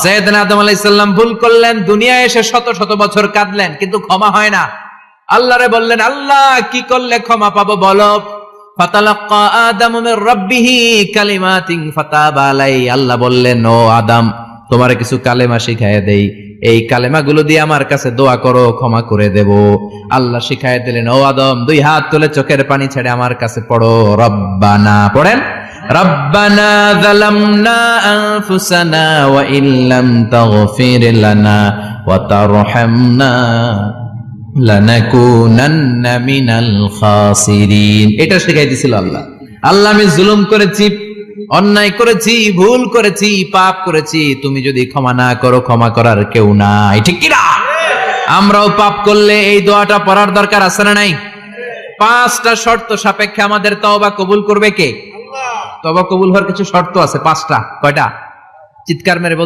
সাইয়েদনা আদম আলাইহিস সালাম ভুল করলেন, দুনিয়ায় এসে শত শত বছর কাঁদলেন, কিন্তু ক্ষমা হয় না। আল্লাহরে বললেন, আল্লাহ কি করলে ক্ষমা পাবো বলো। ফাতালাক্কা আদামু মির রাব্বিহি কালিমাতিন ফাতাবা আলাই। আল্লাহ বললেন, ও আদম, তোমারে কিছু কালেমা শিখাইয়া দেই, এই কালেমাগুলো দিয়ে আমার কাছে দোয়া করো, ক্ষমা করে দেব। আল্লাহ শিখাইয়া দিলেন, ও আদম, দুই হাত তুলে চোখের পানি ছেড়ে আমার কাছে পড়ো, রব্বানা পড়েন, রব্বানা যালামনা আনফুসানা ওয়া ইল্লাম তাগফির লানা ওয়া তারহামনা লানাকুনান্না মিনাল খাসিরিন। এটা শিখাই দিয়েছিল আল্লাহ। আল্লাহ, আমি জুলুম করেছি, অন্যায় করেছি, ভুল করেছি, পাপ করেছি, তুমি যদি ক্ষমা না করো, ক্ষমা করার কেউ নাই, ঠিক কি না? আমরাও পাপ করলে এই দোয়াটা পড়ার দরকার আছে না নাই? 5টা শর্ত সাপেক্ষে আমাদের তওবা কবুল করবে কে? তওবা কবুল হওয়ার কিছু শর্ত আছে 5টা। কয়টা? চিৎকার মেরে বল।